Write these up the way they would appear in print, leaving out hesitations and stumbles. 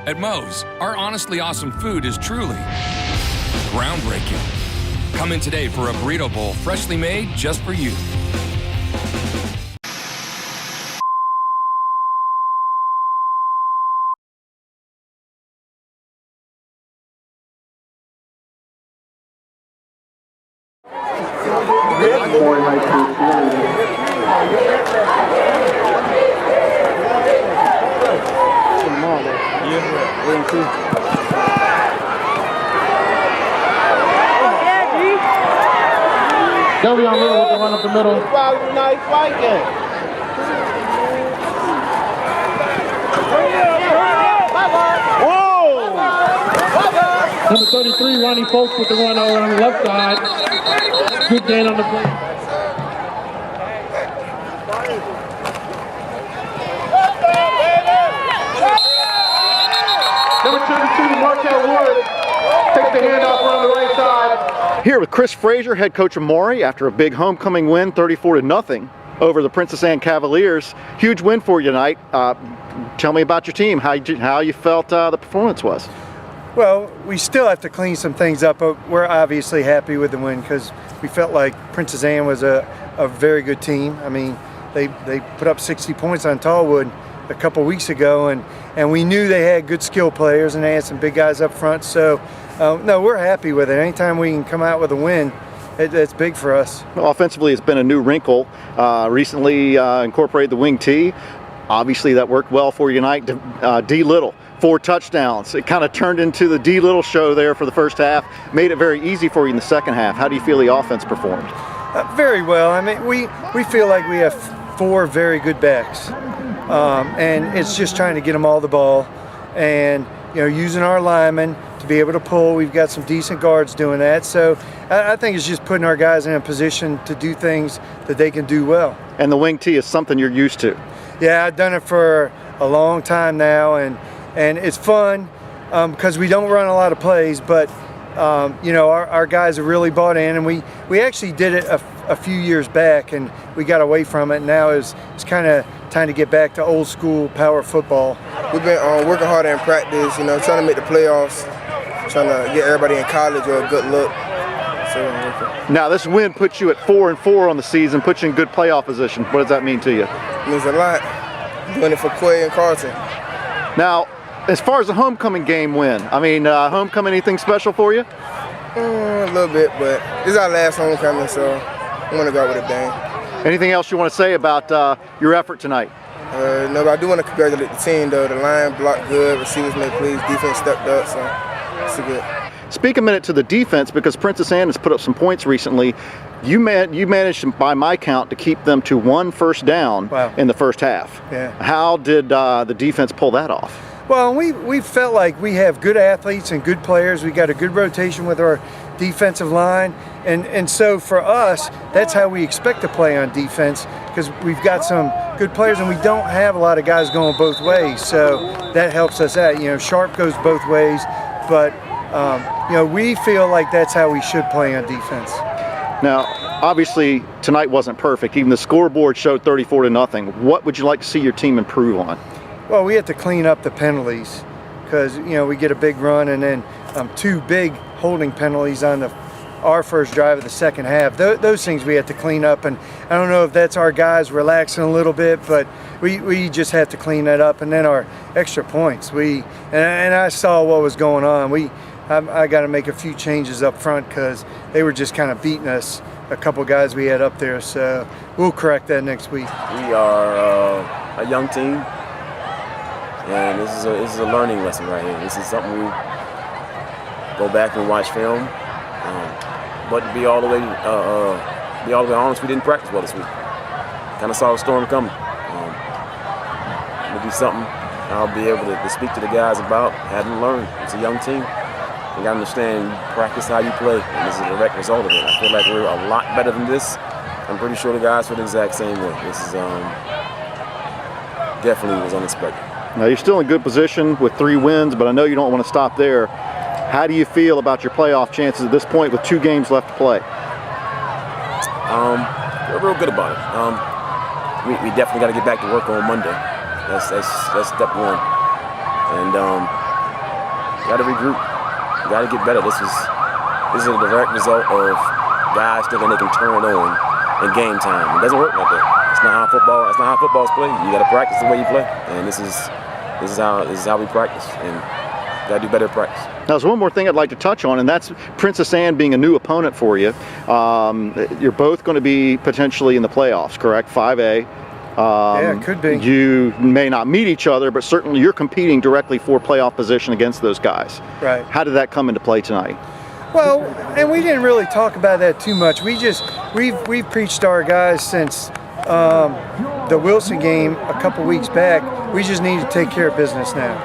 At Moe's, our honestly awesome food is truly groundbreaking. Come in today for a burrito bowl freshly made just for you. Delveon Little with the run up the middle. Nice fight game. Whoa! Number 33, Ronnie Folks with the run over on the left side. Good gain on the play. Number 22, Markel Wood takes the handoff around the right side. Here with Chris Frazier, head coach of Maury, after a big homecoming win, 34-0 over the Princess Anne Cavaliers. Huge win for you tonight. Tell me about your team, how you felt the performance was. Well, we still have to clean some things up, but we're obviously happy with the win because we felt like Princess Anne was a very good team. I mean, they put up 60 points on Tallwood a couple weeks ago, and we knew they had good skill players and they had some big guys up front. So, no, we're happy with it. Anytime we can come out with a win, it's big for us. Well, offensively, it's been a new wrinkle. Recently incorporated the wing T. Obviously, that worked well for you tonight. D. Little, 4 touchdowns. It kind of turned into the D. Little show there for the first half. Made it very easy for you in the second half. How do you feel the offense performed? Very well. I mean, we feel like we have 4 very good backs, and it's just trying to get them all the ball, and using our linemen to be able to pull. We've got some decent guards doing that, so I think it's just putting our guys in a position to do things that they can do well. And the wing T is something you're used to. Yeah, I've done it for a long time now, and it's fun because we don't run a lot of plays, but our guys have really bought in, and we actually did it a few years back, and we got away from it. And now it's kind of time to get back to old school power football. We've been working hard in practice, trying to make the playoffs, trying to get everybody in college or a good look. Now this win puts you at 4-4 on the season, puts you in good playoff position. What does that mean to you? It means a lot. Doing it for Quay and Carlton. Now, as far as the homecoming game win, I mean, homecoming, anything special for you? A little bit, but this is our last homecoming, so I want to go out with a bang. Anything else you want to say about your effort tonight? No, but I do want to congratulate the team, though. The line blocked good, receivers made plays, defense stepped up, so it's good. Speak a minute to the defense, because Princess Anne has put up some points recently. You managed, by my count, to keep them to 1 first down in the first half. Yeah. How did the defense pull that off? Well, we felt like we have good athletes and good players. We got a good rotation with our defensive line, and so for us, that's how we expect to play on defense, because we've got some good players and we don't have a lot of guys going both ways. So that helps us out. Sharp goes both ways, but we feel like that's how we should play on defense. Now, obviously, tonight wasn't perfect. Even the scoreboard showed 34-0. What would you like to see your team improve on? Well, we have to clean up the penalties because, we get a big run and then 2 big holding penalties on our first drive of the second half. Those things we have to clean up, and I don't know if that's our guys relaxing a little bit, but we just have to clean that up. And then our extra points, and I saw what was going on. I got to make a few changes up front because they were just kind of beating us, a couple guys we had up there, so we'll correct that next week. We are a young team, and this is a learning lesson right here. This is something we go back and watch film, but to be all the way honest, we didn't practice well this week. Kind of saw the storm coming. It'll be something I'll be able to speak to the guys about. Hadn't learned. It's a young team. You gotta understand, you practice how you play, and this is a direct result of it. I feel like we're a lot better than this. I'm pretty sure the guys feel the exact same way. This is definitely was unexpected. Now, you're still in good position with 3 wins, but I know you don't want to stop there. How do you feel about your playoff chances at this point with 2 games left to play? We're real good about it. We definitely got to get back to work on Monday. That's step 1. And Got to regroup. Got to get better. This is a direct result of guys thinking they can turn it on in game time. It doesn't work like that. It's not how football. That's not how football's played. You got to practice the way you play, and this is how we practice, and got to do better at practice. Now, there's one more thing I'd like to touch on, and that's Princess Anne being a new opponent for you. You're both going to be potentially in the playoffs, correct? 5A. Yeah, it could be. You may not meet each other, but certainly you're competing directly for playoff position against those guys. Right. How did that come into play tonight? Well, and we didn't really talk about that too much. We've preached to our guys since the Wilson game a couple weeks back. We just need to take care of business now,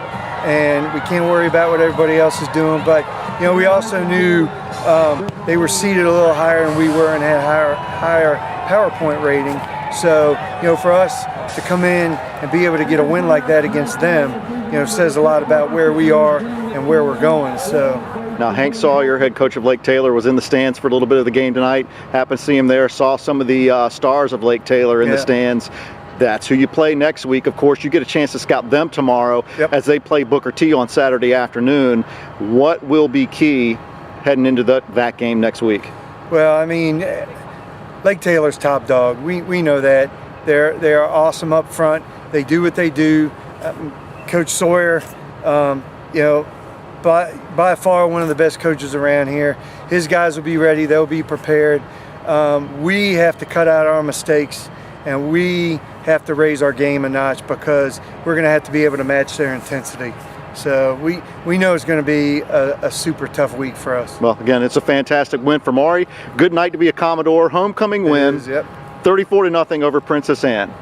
and we can't worry about what everybody else is doing. But we also knew they were seated a little higher than we were and had higher PowerPoint rating. So for us to come in and be able to get a win like that against them, says a lot about where we are and where we're going. So. Now, Hank Sawyer, head coach of Lake Taylor, was in the stands for a little bit of the game tonight. Happened to see him there, saw some of the stars of Lake Taylor in the stands. That's who you play next week. Of course, you get a chance to scout them tomorrow as they play Booker T on Saturday afternoon. What will be key heading into that game next week? Well, I mean, Lake Taylor's top dog. We know that. They're awesome up front. They do what they do. Coach Sawyer, by far one of the best coaches around here. His guys will be ready. They'll be prepared. We have to cut out our mistakes, and we have to raise our game a notch because we're going to have to be able to match their intensity. So we know it's going to be a super tough week for us. Well, again, it's a fantastic win for Maury. Good night to be a Commodore. Homecoming win. 34-0 over Princess Anne.